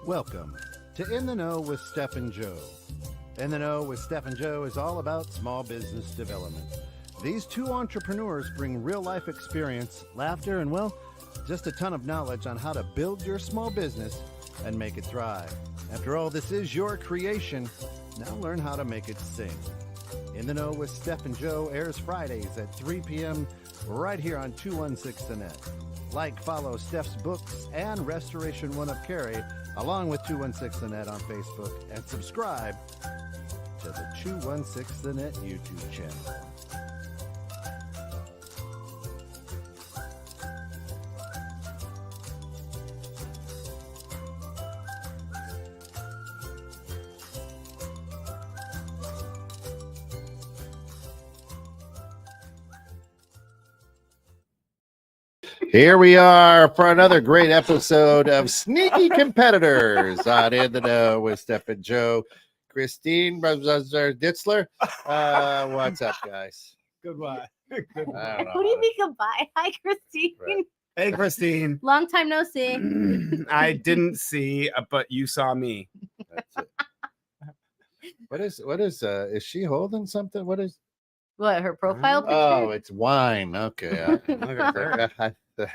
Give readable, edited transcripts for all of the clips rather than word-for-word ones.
Welcome to In the Know with Steph and Joe. In the Know with Steph and Joe is all about small business development. These two entrepreneurs bring real-life experience, laughter, and, well, just a ton of knowledge on how to build your small business and make it thrive. After all, this is your creation. Now learn how to make it sing. In the Know with Steph and Joe airs Fridays at 3 p.m. right here on 216 The Net. Like, follow Steph's books and Restoration One Up Carry, along with 216 The Net on Facebook, and subscribe to the 216 The Net YouTube channel. Here we are for another great episode of Sneaky Competitors on In the Know with Steph and Joe. Christine Ditzler. What's up, guys? Goodbye. I don't know What do you mean goodbye? Hi, Christine. Right. Hey, Christine. Long time no see. I didn't see, but you saw me. That's it. What is she holding something? What is? What, her profile picture? Oh, it's wine. Okay.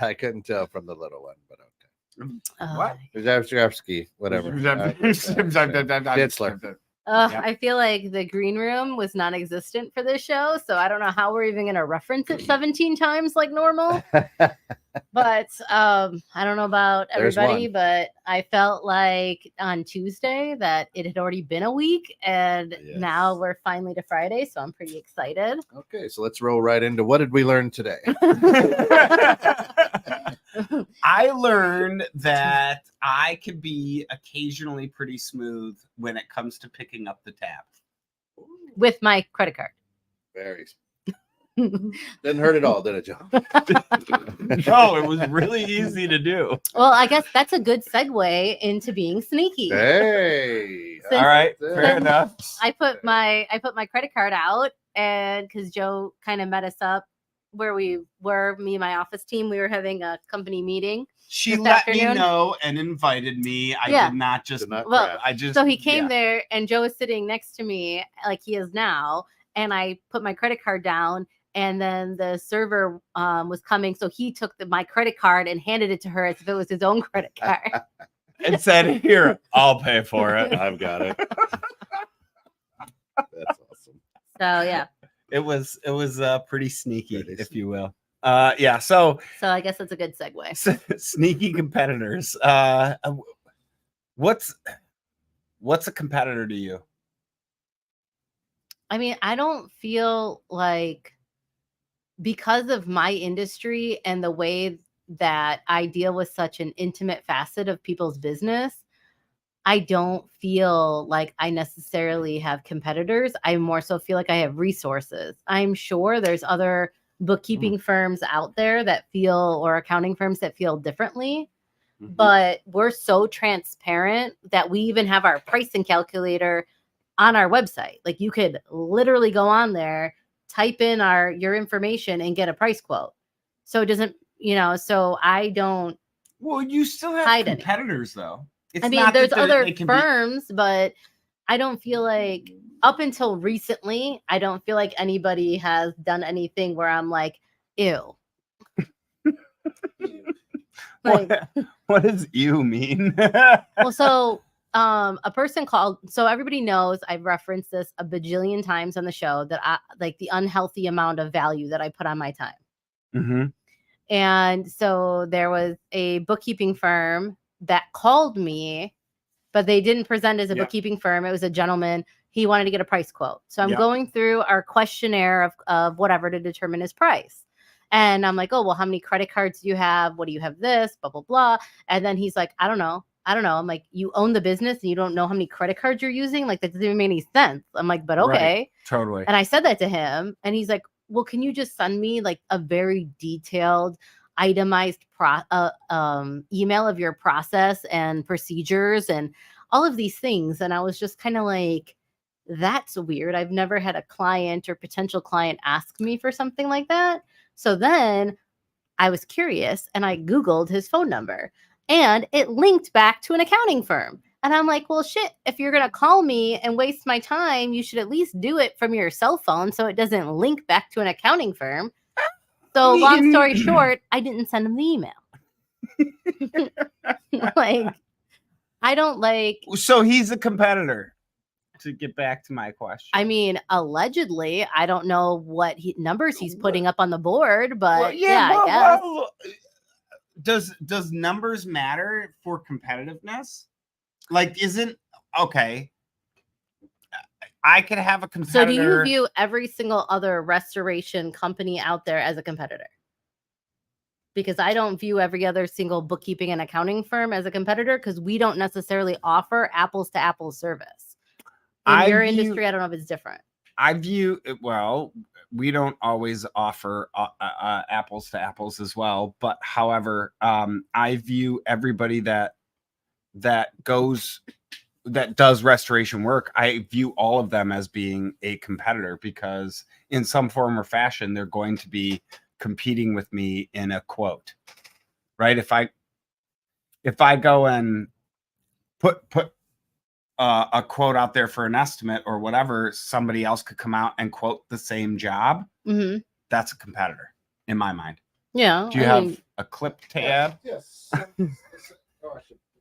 I couldn't tell from the little one, but okay. What? Zhavsky, whatever. Ditzler. Yep. I feel like the green room was non-existent for this show, so I don't know how we're even going to reference it 17 times like normal. But I don't know about There's everybody, one. but I felt like on Tuesday that it had already been a week, and Yes. now we're finally to Friday, so I'm pretty excited. Okay, so let's roll right into what did we learn today? I learned that I can be occasionally pretty smooth when it comes to picking up the tab. With my credit card. Very. Didn't hurt at all, did it, Joe? No, it was really easy to do. Well, I guess that's a good segue into being sneaky. Hey. Since- All right, Since- fair enough. I put my credit card out, and because Joe kind of met us up where we were, me and my office team, we were having a company meeting. She this let me afternoon. know and invited me. I Yeah. did not just. Did not Well, grab. I just. So he came yeah. there, and Joe was sitting next to me like he is now, and I put my credit card down, and then the server was coming, so he took my credit card and handed it to her as if it was his own credit card. and said, "Here, I'll pay for it." I've got it. That's awesome. So yeah, It was pretty sneaky, Pretty if you will. Yeah. So so I guess that's a good segue. sneaky competitors. What's a competitor to you? I mean, I don't feel like, because of my industry and the way that I deal with such an intimate facet of people's business, I don't feel like I necessarily have competitors. I more so feel like I have resources. I'm sure there's other bookkeeping firms out there that feel, or accounting firms that feel differently, but we're so transparent that we even have our pricing calculator on our website. Like, you could literally go on there, type in your information, and get a price quote. So it doesn't, so I don't. Well, you still have Hide any. competitors, though. It's I mean, not there's that other they can be- firms, but I don't feel like, up until recently, I don't feel like anybody has done anything where I'm like, ew. Like, what does you mean? well, so a person called, so everybody knows I've referenced this a bajillion times on the show, that I like the unhealthy amount of value that I put on my time. Mm-hmm. And so there was a bookkeeping firm that called me, but they didn't present as a Yeah. bookkeeping firm. It was a gentleman. He wanted to get a price quote. So I'm Yeah. going through our questionnaire of whatever to determine his price. And I'm like, oh, well, how many credit cards do you have? What do you have this? Blah, blah, blah. And then he's like, I don't know. I'm like, you own the business and you don't know how many credit cards you're using? Like, that doesn't even make any sense. I'm like, but okay. Right. Totally. And I said that to him, and he's like, well, can you just send me like a very detailed, itemized email of your process and procedures and all of these things? And I was just kind of like, that's weird. I've never had a client or potential client ask me for something like that. So then I was curious and I Googled his phone number. and it linked back to an accounting firm. And I'm like, well, shit, if you're going to call me and waste my time, you should at least do it from your cell phone so it doesn't link back to an accounting firm. So long story short, I didn't send him the email. Like, I don't like. So he's a competitor. To get back to my question, I mean, allegedly, I don't know what numbers he's putting up on the board, but I guess. Does numbers matter for competitiveness? Like, isn't okay? I could have a competitor. So, do you view every single other restoration company out there as a competitor? Because I don't view every other single bookkeeping and accounting firm as a competitor because we don't necessarily offer apples to apples service. In your industry, I don't know if it's different. I view well, we don't always offer apples to apples as well. But however, I view everybody that does restoration work. I view all of them as being a competitor because in some form or fashion, they're going to be competing with me in a quote, right? If I go and put a quote out there for an estimate or whatever, somebody else could come out and quote the same job. Mm-hmm. That's a competitor in my mind. Yeah. Do you have a clip to add? Yes.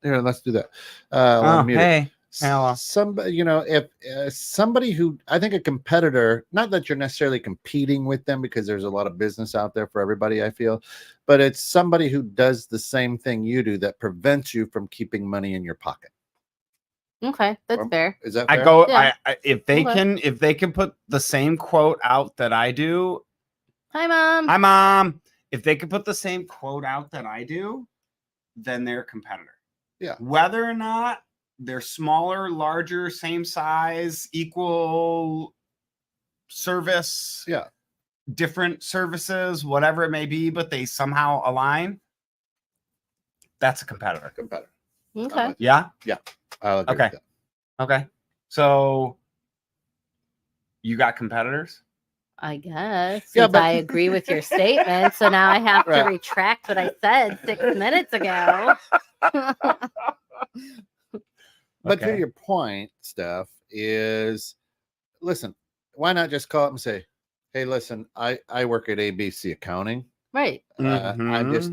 Here, let's do that. Hey. Hello. Somebody, if somebody who I think a competitor, not that you're necessarily competing with them because there's a lot of business out there for everybody, I feel, but it's somebody who does the same thing you do that prevents you from keeping money in your pocket. Okay, that's fair. Is that fair? If they can put the same quote out that I do. Hi, Mom. Hi, Mom. If they can put the same quote out that I do, then they're a competitor. Yeah. Whether or not they're smaller, larger, same size, equal service, different services, whatever it may be, but they somehow align, that's a competitor. Okay. Yeah? Yeah. I'll agree with that. Okay. So you got competitors? I guess. Yeah, Since but- I agree with your statement. So now I have to retract what I said 6 minutes ago. But to your point, Steph, is listen, why not just call up and say, hey, listen, I work at ABC Accounting. Right. I'm just,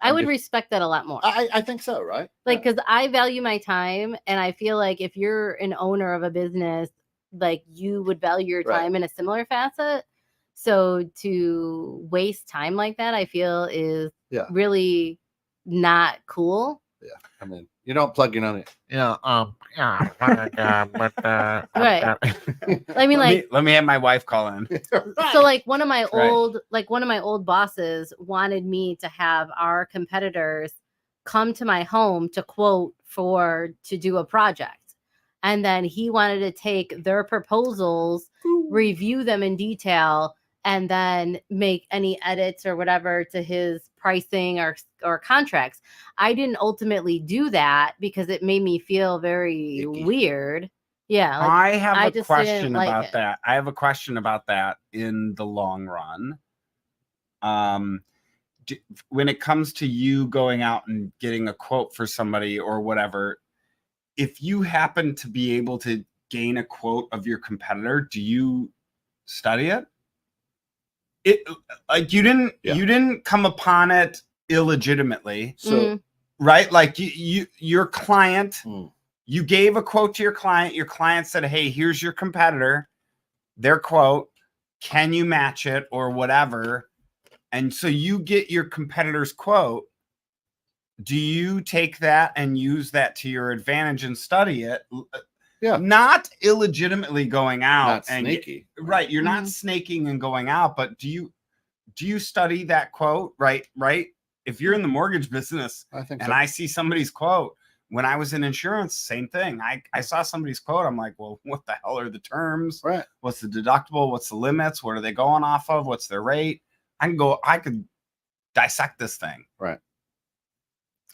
I would respect that a lot more. I think so, right? Like, because I value my time, and I feel like if you're an owner of a business, like you would value your time in a similar facet. So to waste time like that, I feel is really not cool. Yeah, I mean, you don't plug in on it. Right. I mean, like, let me have my wife call in. so like one of my old bosses wanted me to have our competitors come to my home to quote to do a project. And then he wanted to take their proposals, review them in detail, and then make any edits or whatever to his pricing or contracts. I didn't ultimately do that because it made me feel very weird. Yeah. Like, I have a question like about it. that. I have a question about that in the long run. When it comes to you going out and getting a quote for somebody or whatever, if you happen to be able to gain a quote of your competitor, do you study it? Like you didn't come upon it illegitimately. So right? Like your client, you gave a quote to your client. Your client said, hey, here's your competitor, their quote. Can you match it or whatever? And so you get your competitor's quote. Do you take that and use that to your advantage and study it? Yeah. Not illegitimately going out. Not and sneaky. Right. You're not snaking and going out, but do you study that quote? Right. If you're in the mortgage business I think and I see somebody's quote, when I was in insurance, same thing. I saw somebody's quote. I'm like, well, what the hell are the terms? Right. What's the deductible? What's the limits? What are they going off of? What's their rate? I could dissect this thing. Right.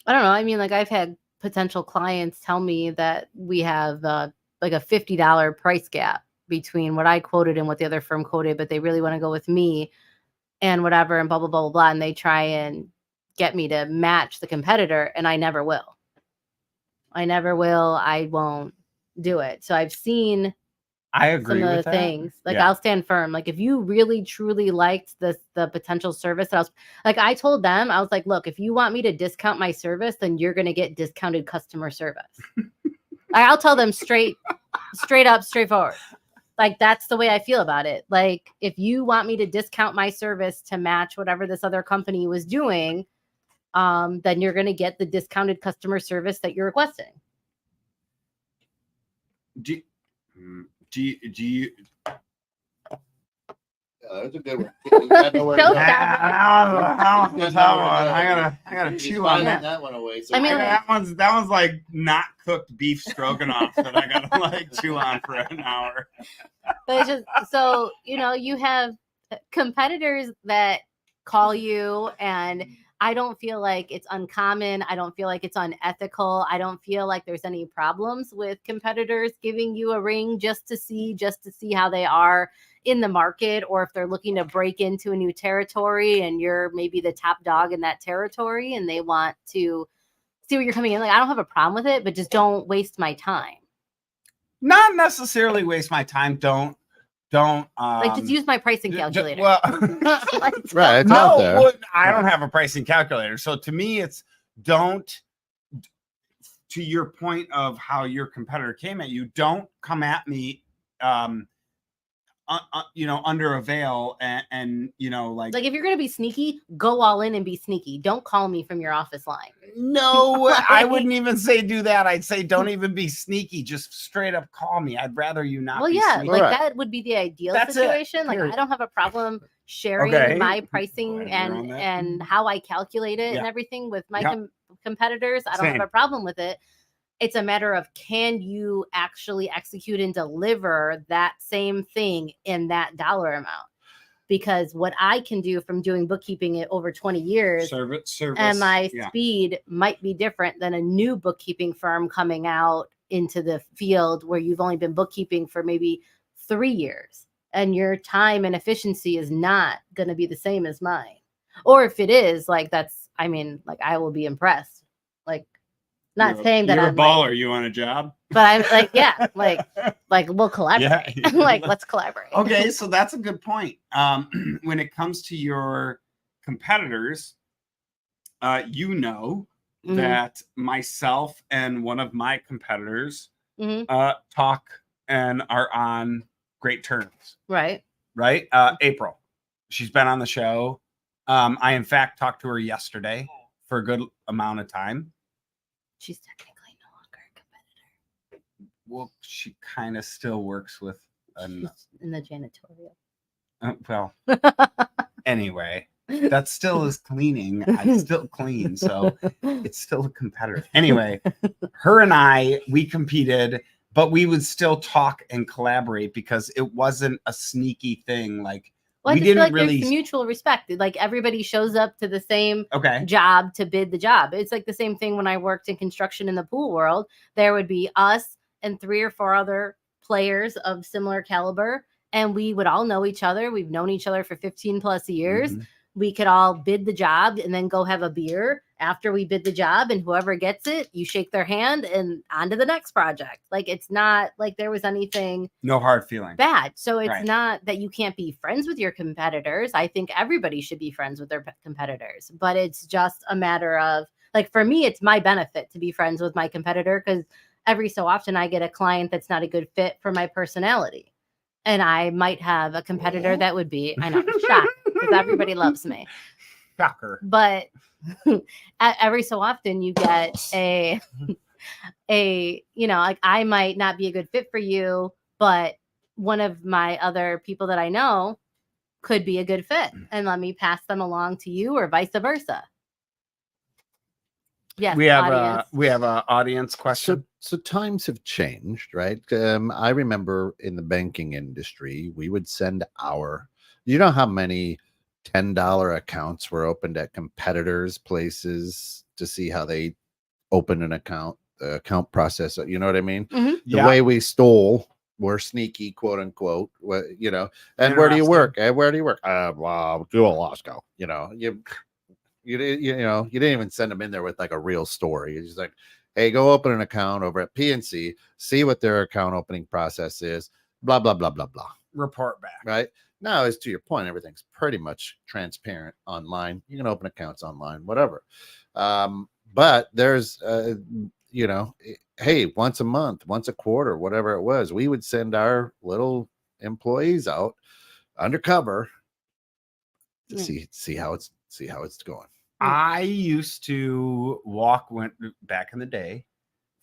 I don't know. I mean, like I've had potential clients tell me that we have like a $50 price gap between what I quoted and what the other firm quoted, but they really want to go with me and whatever and blah, blah, blah, blah, blah. And they try and get me to match the competitor, and I never will. I won't do it. So I've seen I agree some of with the that. things. Like Yeah. I'll stand firm. Like if you really truly liked the potential service that I was like, I told them, I was like, look, if you want me to discount my service, then you're gonna get discounted customer service. I'll tell them straight up, straightforward. Like that's the way I feel about it. Like if you want me to discount my service to match whatever this other company was doing, then you're gonna get the discounted customer service that you're requesting. Do you That's a good one. Don't I gotta chew on that. That one away. I mean, that one's like not cooked beef stroganoff that I gotta like chew on for an hour. But it's just so you have competitors that call you, and I don't feel like it's uncommon. I don't feel like it's unethical. I don't feel like there's any problems with competitors giving you a ring just to see how they are in the market, or if they're looking to break into a new territory and you're maybe the top dog in that territory and they want to see what you're coming in. Like I don't have a problem with it, but just don't waste my time. Not necessarily waste my time. Don't Like just use my pricing calculator. Well, Like, Right, it's out there. well, I don't have a pricing calculator. So to me, it's don't, to your point of how your competitor came at you, don't come at me, under a veil and like if you're going to be sneaky, go all in and be sneaky. Don't call me from your office line. no, I wouldn't even say do that. I'd say don't even be sneaky. Just straight up call me. I'd rather you not. Well, be yeah, sneaky. like Right. that would be the ideal That's it. situation. Like Period. I don't have a problem sharing Okay. my pricing Whatever on that. and how I calculate it and Yeah. everything with my Yep. competitors. I don't Same. have a problem with it. It's a matter of can you actually execute and deliver that same thing in that dollar amount? Because what I can do from doing bookkeeping at over 20 years Service, and my yeah. speed might be different than a new bookkeeping firm coming out into the field where you've only been bookkeeping for maybe 3 years, and your time and efficiency is not going to be the same as mine. Or if it is, like I will be impressed. Like not saying that you're I'm a baller. like, You want a job? but I'm like, yeah, like we'll collaborate. Yeah. Like let's collaborate. Okay, so that's a good point. When it comes to your competitors, Mhm. that myself and one of my competitors Mhm. talk and are on great terms. Right. Right? April. She's been on the show. I in fact talked to her yesterday for a good amount of time. She's technically no longer a competitor. Well, she kind of still works with She's in the janitorial. well, anyway, that still is cleaning. I still clean, so it's still a competitor. Anyway, her and we competed, but we would still talk and collaborate because it wasn't a sneaky thing. Like Well, I we just feel didn't like really. there's mutual respect. Like everybody shows up to the same Okay. job to bid the job. It's like the same thing when I worked in construction in the pool world. There would be us and 3 or 4 other players of similar caliber, and we would all know each other. We've known each other for 15 plus years. Mhm. We could all bid the job and then go have a beer after we bid the job, and whoever gets it, you shake their hand and on to the next project. Like it's not like there was anything No hard feelings. bad. So it's Right. not that you can't be friends with your competitors. I think everybody should be friends with their competitors, but it's just a matter of like, for me, it's my benefit to be friends with my competitor because every so often I get a client that's not a good fit for my personality. And I might have a competitor that would be, I know, shocked because everybody loves me. Shocker. But every so often you get like I might not be a good fit for you, but one of my other people that I know could be a good fit, and let me pass them along to you or vice versa. Yes, We have audience. a audience question. So times have changed, right? I remember in the banking industry, we would send you know how many $10 accounts were opened at competitors' places to see how they open an account, the account process. You know what I mean? Mhm. The way we stole, we're sneaky, quote unquote. And where do you work? Where do you work? Well, do Alaska. You didn't even send them in there with like a real story. It's just like, hey, go open an account over at PNC, see what their account opening process is, blah, blah, blah, blah, blah. Report back. Right now, as to your point, everything's pretty much transparent online. You can open accounts online, whatever. But there's, hey, once a month, once a quarter, whatever it was, we would send our little employees out undercover to see how it's going. I used to back in the day.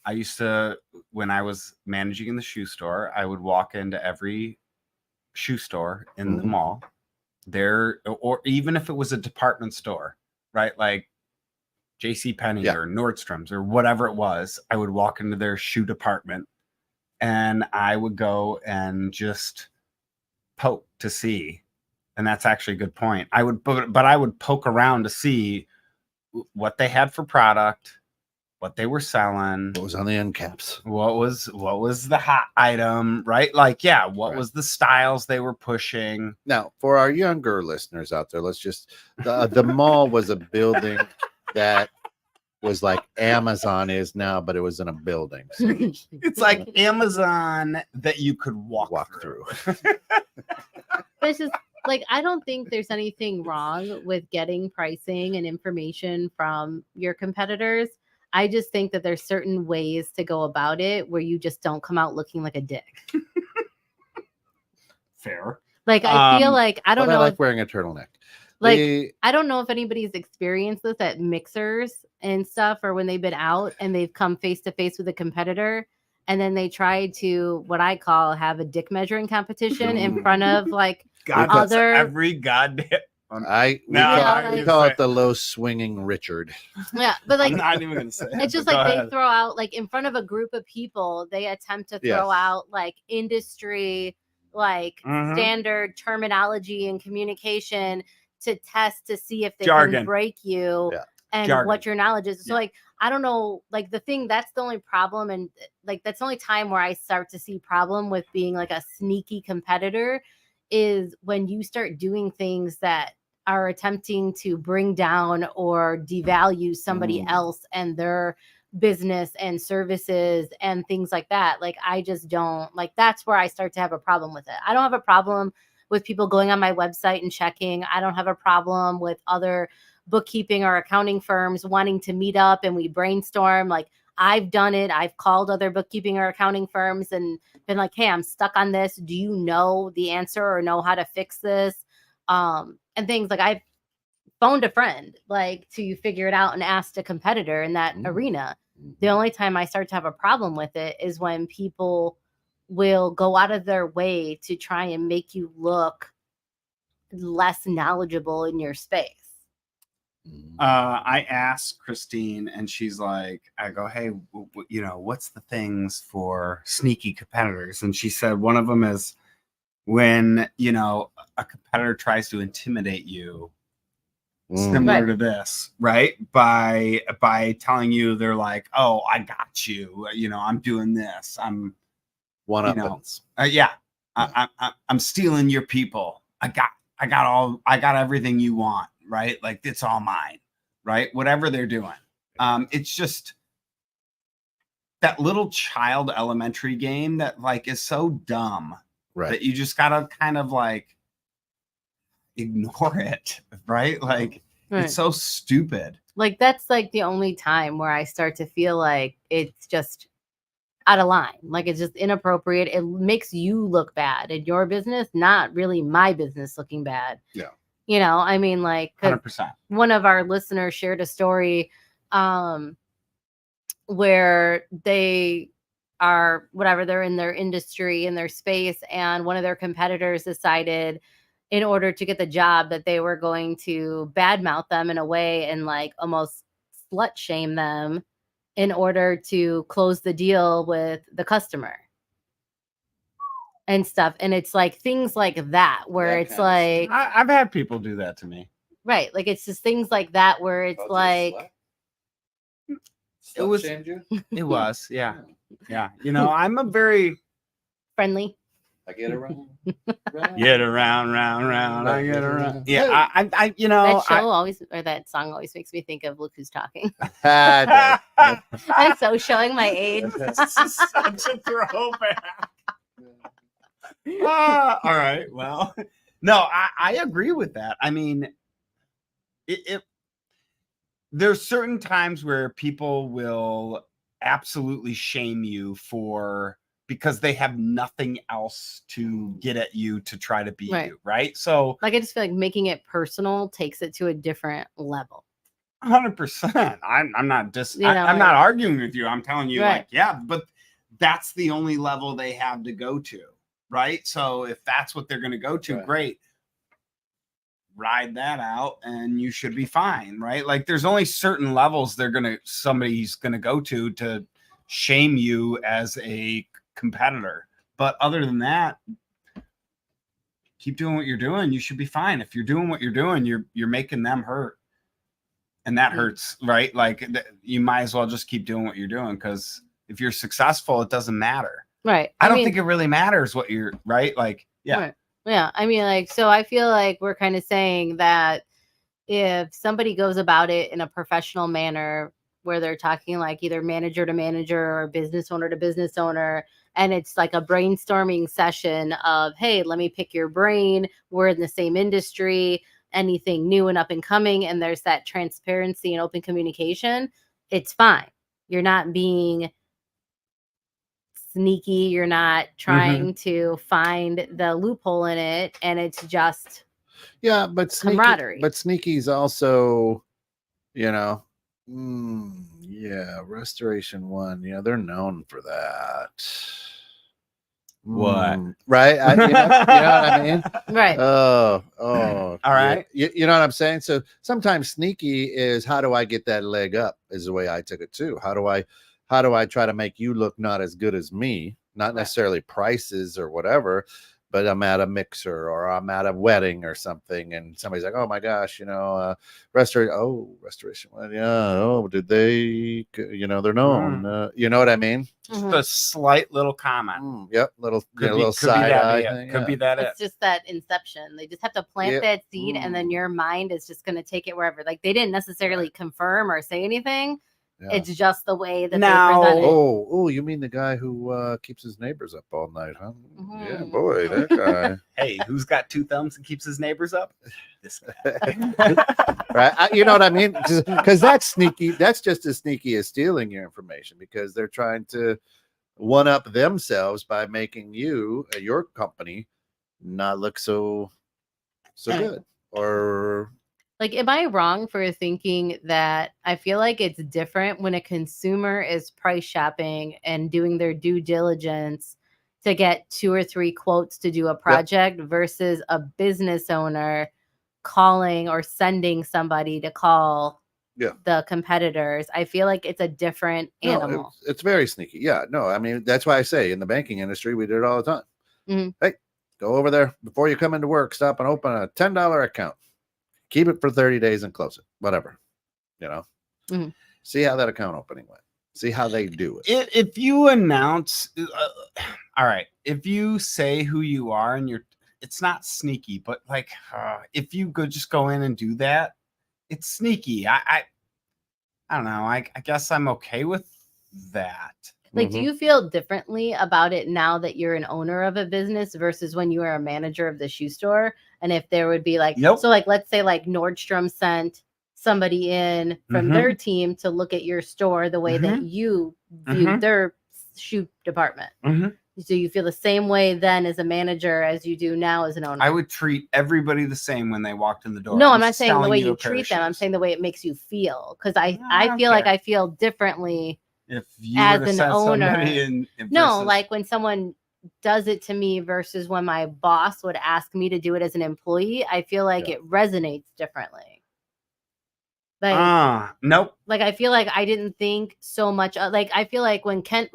I used to, when I was managing in the shoe store, I would walk into every shoe store in the mall there, or even if it was a department store, right? Like JC Penney or Nordstrom's or whatever it was, I would walk into their shoe department and I would go and just poke to see. And that's actually a good point. I would poke around to see what they had for product, what they were selling, what was on the end caps, what was the hot item, right? Like, what was the styles they were pushing. Now, for our younger listeners out there, let's just the mall was a building that was like Amazon is now, but it was in a building. So it's like Amazon that you could walk through. It's just like, I don't think there's anything wrong with getting pricing and information from your competitors. I just think that there's certain ways to go about it where you just don't come out looking like a dick. Fair. Like, I feel like, I don't know. I like wearing a turtleneck. Like, I don't know if anybody's experienced this at mixers and stuff, or when they've been out and they've come face to face with a competitor, and then they try to, what I call, have a dick measuring competition in front of like other every goddamn. We call it the low swinging Richard. Yeah, but like, I'm not even gonna say it's just like they throw out, like, in front of a group of people, they attempt to throw out like industry, like standard terminology and communication to test to see if they can break you and what your knowledge is. So like, I don't know, like that's the only problem. And like, that's the only time where I start to see problem with being like a sneaky competitor is when you start doing things that are attempting to bring down or devalue somebody else and their business and services and things like that. Like, I just don't like, that's where I start to have a problem with it. I don't have a problem with people going on my website and checking. I don't have a problem with other bookkeeping or accounting firms wanting to meet up and we brainstorm. Like, I've done it. I've called other bookkeeping or accounting firms and been like, hey, I'm stuck on this. Do you know the answer or know how to fix this? And things like, I've phoned a friend like to figure it out and asked a competitor in that arena. The only time I start to have a problem with it is when people will go out of their way to try and make you look less knowledgeable in your space. I asked Christine and she's like, I go, hey, what's the things for sneaky competitors? And she said, one of them is when, a competitor tries to intimidate you, similar to this, right? By telling you, they're like, oh, I got you, I'm doing this. I'm one-uppance. I'm stealing your people. I got everything you want. Right? Like, it's all mine, right? Whatever they're doing. It's just that little child elementary game that like is so dumb that you just gotta kind of like ignore it, right? Like, it's so stupid. Like, that's like the only time where I start to feel like it's just out of line. Like, it's just inappropriate. It makes you look bad in your business, not really my business looking bad. Yeah. I mean, like, 100%. One of our listeners shared a story where they are, whatever, they're in their industry, in their space, and one of their competitors decided in order to get the job that they were going to badmouth them in a way and like almost slut shame them in order to close the deal with the customer and stuff. And it's like things like that where it's like, I've had people do that to me. Right. Like, it's just things like that where it's like, it was, yeah. I'm a very friendly. I get around. Get around, round, I get around. Yeah, I you That know, show always, or that song always makes me think of Look Who's Talking. I I'm so showing my age. This is such a throwback. All right. Well, no, I agree with that. I mean, there's certain times where people will absolutely shame you because they have nothing else to get at you to try to beat Right. you, right? So Like, I just feel like making it personal takes it to a different level. 100%. I'm not You know, I'm not arguing with you. I'm telling you, Right. like, yeah, but that's the only level they have to go to, right? So if that's what they're going to go to, Right. great. Ride that out and you should be fine, right? Like there's only certain levels somebody's gonna go to shame you as a competitor. But other than that, keep doing what you're doing. You should be fine. If you're doing what you're doing, you're making them hurt. And that hurts, right? Like you might as well just keep doing what you're doing, because if you're successful, it doesn't matter. Right. I don't think it really matters what you're, right? Like, yeah. Right. Yeah. I mean, like, so I feel like we're kind of saying that if somebody goes about it in a professional manner where they're talking like either manager to manager or business owner to business owner, and it's like a brainstorming session of, hey, let me pick your brain. We're in the same industry, anything new and up and coming. And there's that transparency and open communication. It's fine. You're not being sneaky. You're not trying to find the loophole in it. And it's just but camaraderie. But sneaky's also, Restoration One. They're known for that. What? Right? You know what I mean? Right. Oh. All right. You know what I'm saying? So sometimes sneaky is, how do I get that leg up, is the way I took it too. How do I try to make you look not as good as me? Not necessarily prices or whatever, but I'm at a mixer or I'm at a wedding or something, and somebody's like, oh my gosh, Restoration One. Yeah. Oh, did they, they're known. You know what I mean? Just a slight little comment. Yep. Little Could side be that eye it. thing. Could be that It's just that inception. They just have to plant that seed, and then your mind is just going to take it wherever. Like, they didn't necessarily confirm or say anything. Yeah. It's just the way that they present it. Oh, you mean the guy who keeps his neighbors up all night, huh? Yeah, boy, that guy. Hey, who's got two thumbs and keeps his neighbors up? This guy. Right? You know what I mean? Because that's sneaky. That's just as sneaky as stealing your information, because they're trying to one up themselves by making you, your company, not look so good. Or like, am I wrong for thinking that I feel like it's different when a consumer is price shopping and doing their due diligence to get 2 or 3 quotes to do a project versus a business owner calling or sending somebody to call the competitors? I feel like it's a different animal. It's very sneaky. Yeah, no, I mean, that's why I say in the banking industry, we do it all the time. Mm-hmm. Hey, go over there before you come into work, stop and open a $10 account. Keep it for 30 days and close it, whatever, See how that account opening went. See how they do it. If you announce, all right, if you say who you are and it's not sneaky, but like, if you just go in and do that, it's sneaky. I don't know. I guess I'm okay with that. Like, do you feel differently about it now that you're an owner of a business versus when you were a manager of the shoe store? And if there would be like, so like, let's say like Nordstrom sent somebody in from their team to look at your store the way that you viewed their shoe department. So you feel the same way then as a manager as you do now as an owner? I would treat everybody the same when they walked in the door. No, I'm not saying the way you treat them. I'm saying the way it makes you feel. Because I feel like I feel differently if you as were to an send owner. No, like when someone does it to me versus when my boss would ask me to do it as an employee, I feel like it resonates differently. Like, nope. Like, I feel like I didn't think so much. Like, I feel like when Kent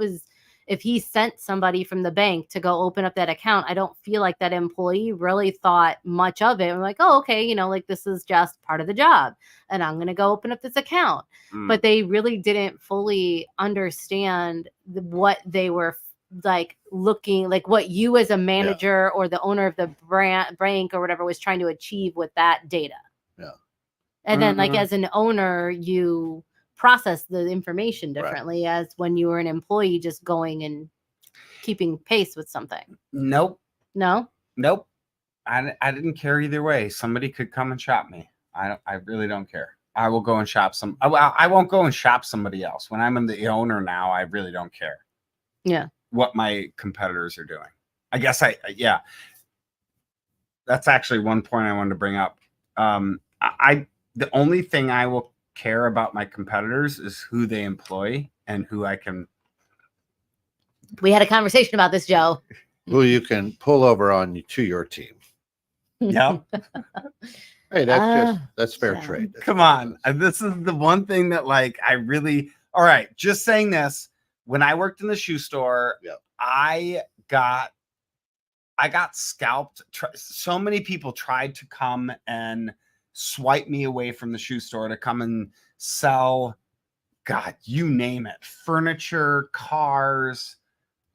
if he sent somebody from the bank to go open up that account, I don't feel like that employee really thought much of it. I'm like, oh, okay, like this is just part of the job and I'm going to go open up this account. But they really didn't fully understand what they were like looking like what you as a manager or the owner of the bank or whatever was trying to achieve with that data. Yeah. And then like as an owner, you process the information Right. differently as when you were an employee just going and keeping pace with something. Nope. No? Nope. I didn't care either way. Somebody could come and shop me. I really don't care. I will go and shop I won't go and shop somebody else. When I'm the owner now, I really don't care. Yeah. What my competitors are doing. I guess that's actually one point I wanted to bring up. The only thing I will care about my competitors is who they employ and who I can. We had a conversation about this, Joe. Who you can pull over on to your team. Yep. Hey, that's fair trade. That's Come on. This is the one thing that like I really all right, just saying this. When I worked in the shoe store, I got scalped. So many people tried to come and swipe me away from the shoe store to come and sell, God, you name it, furniture, cars.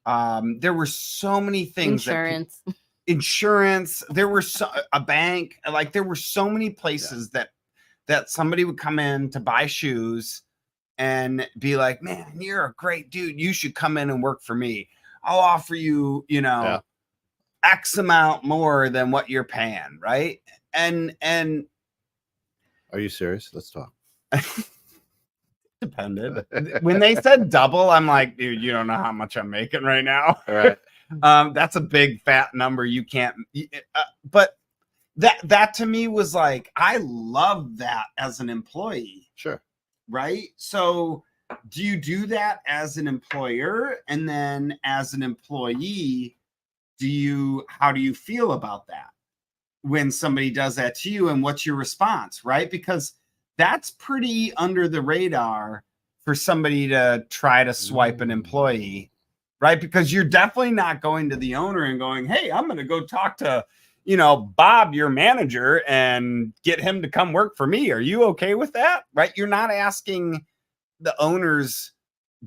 There were so many things. Insurance. There were a bank. Like there were so many places that somebody would come in to buy shoes and be like, man, you're a great dude. You should come in and work for me. I'll offer you, X amount more than what you're paying. Right. And are you serious? Let's talk. Depended. When they said double, I'm like, dude, you don't know how much I'm making right now. All right. That's a big fat number. You can't, but that to me was like, I love that as an employee. Sure. Right. So do you do that as an employer? And then as an employee, how do you feel about that when somebody does that to you, and what's your response? Right. Because that's pretty under the radar for somebody to try to swipe an employee. Right. Because you're definitely not going to the owner and going, hey, I'm going to go talk to, Bob, your manager, and get him to come work for me. Are you okay with that? Right. You're not asking the owner's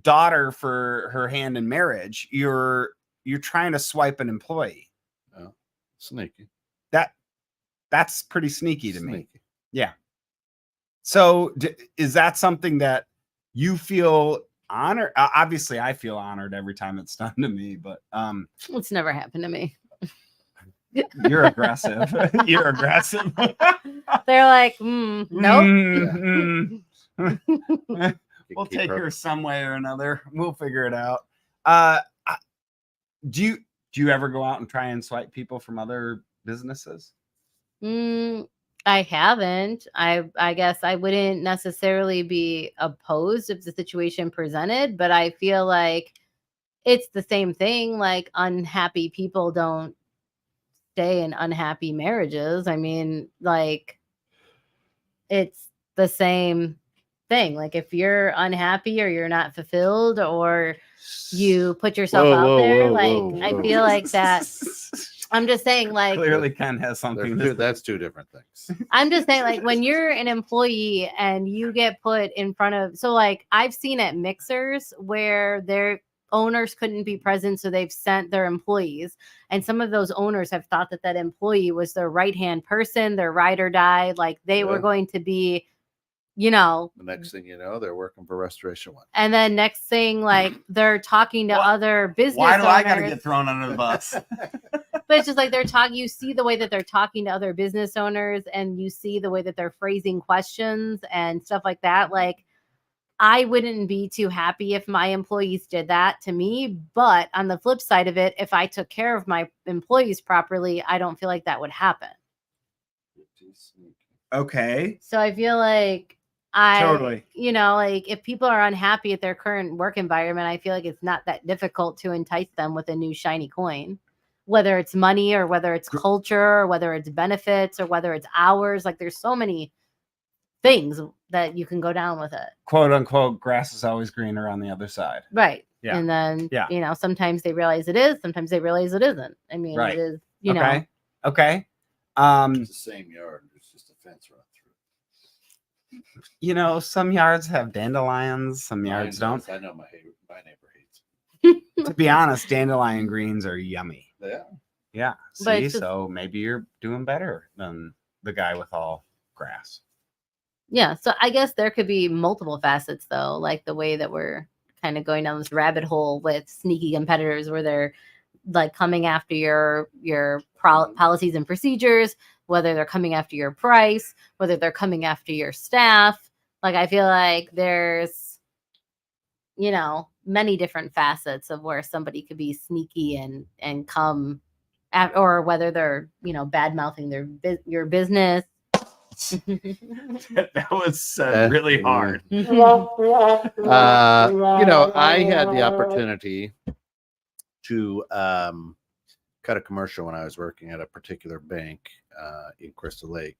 daughter for her hand in marriage. You're trying to swipe an employee. Oh, sneaky. That's pretty sneaky to me. Yeah. So is that something that you feel honored? Obviously, I feel honored every time it's done to me, but it's never happened to me. You're aggressive. You're aggressive. They're like, nope. We'll take her some way or another. We'll figure it out. Do you ever go out and try and swipe people from other businesses? I haven't. I guess I wouldn't necessarily be opposed if the situation presented, but I feel like it's the same thing. Like unhappy people don't stay in unhappy marriages. I mean, like it's the same thing. Like if you're unhappy or you're not fulfilled or you put yourself out there, I feel like that. I'm just saying, like, clearly Ken has something. That's two different things. I'm just saying, like, when you're an employee and you get put in front of, so like I've seen at mixers where their owners couldn't be present, so they've sent their employees, and some of those owners have thought that that employee was their right hand person, their ride or die, like they were going to be, the next thing you know, they're working for Restoration One. And then next thing, like they're talking to other business Why do owners. I got to get thrown under the bus? But it's just like they're talking, you see the way that they're talking to other business owners and you see the way that they're phrasing questions and stuff like that. Like I wouldn't be too happy if my employees did that to me. But on the flip side of it, if I took care of my employees properly, I don't feel like that would happen. Okay. So I feel like like if people are unhappy at their current work environment, I feel like it's not that difficult to entice them with a new shiny coin, whether it's money or whether it's culture or whether it's benefits or whether it's hours. Like there's so many things that you can go down with it. Quote unquote, grass is always greener on the other side. Right. Yeah. And then, sometimes they realize it is, sometimes they realize it isn't. I mean, it is, know. Okay. It's the same yard. There's just a fence run through. Some yards have dandelions, some yards don't. I know my neighbor hates me. To be honest, dandelion greens are yummy. Yeah. Yeah. But See, it's just- so maybe you're doing better than the guy with all grass. Yeah, so I guess there could be multiple facets though, like the way that we're kind of going down this rabbit hole with sneaky competitors where they're like coming after your policies and procedures, whether they're coming after your price, whether they're coming after your staff. Like I feel like there's many different facets of where somebody could be sneaky and come at, or whether they're bad mouthing your business. That was said really hard. I had the opportunity to cut a commercial when I was working at a particular bank in Crystal Lake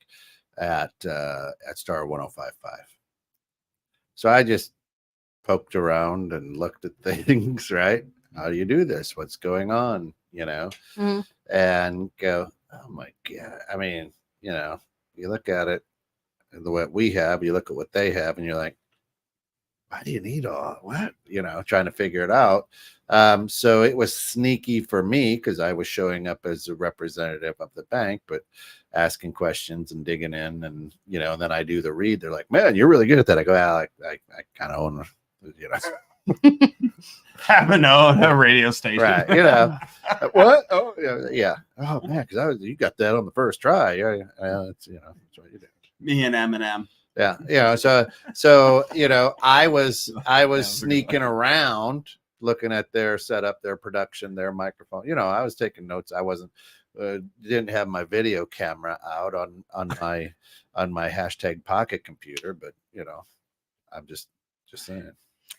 at Star 1055. So I just poked around and looked at things, right? How do you do this? What's going on? And go, oh my God. I mean, you look at it and what we have, you look at what they have, and you're like, why do you need all what? Trying to figure it out. So it was sneaky for me because I was showing up as a representative of the bank, but asking questions and digging in, and and then I do the read. They're like, man, you're really good at that. I go, I kind of own, Having a radio station. Right. What? Oh, yeah. Oh man, because you got that on the first try. Yeah. That's what you do. Me and Eminem. Yeah. So I was sneaking around looking at their setup, their production, their microphone. I was taking notes. I wasn't didn't have my video camera out on my hashtag pocket computer, but I'm just saying.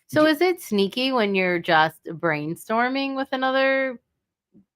So is it sneaky when you're just brainstorming with another?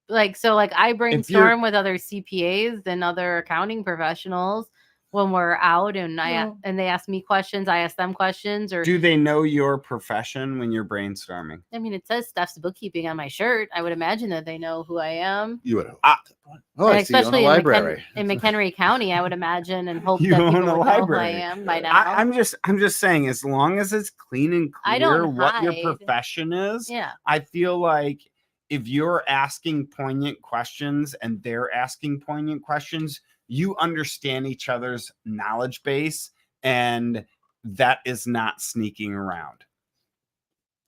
I brainstorm with other CPAs and other accounting professionals when we're out, and and they ask me questions, I ask them questions. Or do they know your profession when you're brainstorming? I mean, it says Steph's bookkeeping on my shirt. I would imagine that they know who I am. You would hope. I see you especially in a library in McHenry County, I would imagine and hope You that own people a would know who I library. am by now. I'm just saying, as long as it's clean and I clear don't what your hide. profession is, Yeah. I feel like if you're asking poignant questions and they're asking poignant questions, you understand each other's knowledge base, and that is not sneaking around.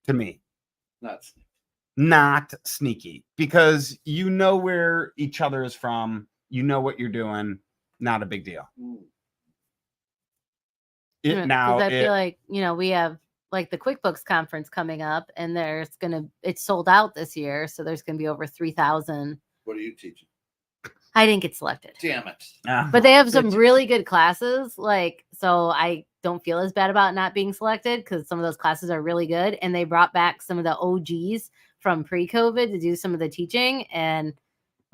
To me, not sneaky, because you know where each other is from, you know what you're doing. Not a big deal. I feel like we have like the QuickBooks conference coming up, and it's sold out this year, so there's gonna be over 3,000. What are you teaching? I didn't get selected. Damn it. But they have some really good classes, so I don't feel as bad about not being selected because some of those classes are really good, and they brought back some of the OGs from pre-COVID to do some of the teaching, and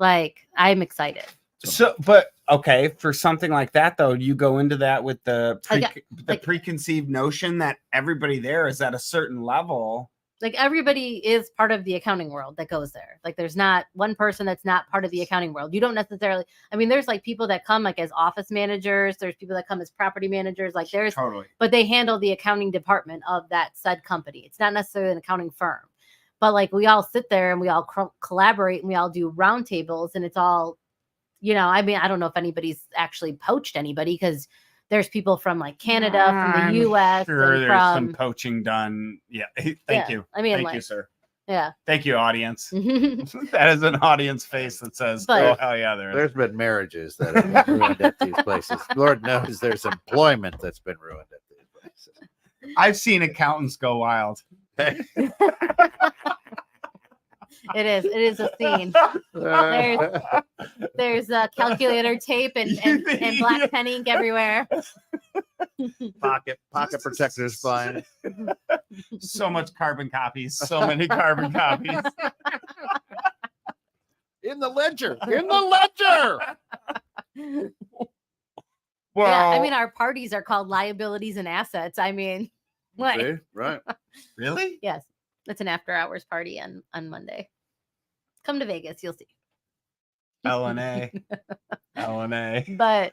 I'm excited. So, but okay, for something like that though, you go into that with the preconceived notion that everybody there is at a certain level. Everybody is part of the accounting world that goes there. There's not one person that's not part of the accounting world. You don't necessarily, there's people that come as office managers. There's people that come as property managers. Totally. But they handle the accounting department of that said company. It's not necessarily an accounting firm, but we all sit there and we all collaborate and we all do roundtables, and it's all, I don't know if anybody's actually poached anybody, because there's people from Canada, from the US. Sure, and there's from some poaching done. Yeah. Thank you. Thank you, sir. Yeah. Thank you, audience. That is an audience face that says, "Oh hell yeah!" There's been marriages that have been ruined at these places. Lord knows there's employment that's been ruined at these places. I've seen accountants go wild. It is a scene. There's a calculator tape and black pen ink everywhere. Pocket protectors flying. So much carbon copies. So many carbon copies. In the ledger. Well, yeah, our parties are called liabilities and assets. See? Right. Really? Yes. It's an after hours party on Monday. Come to Vegas, you'll see. LNA. But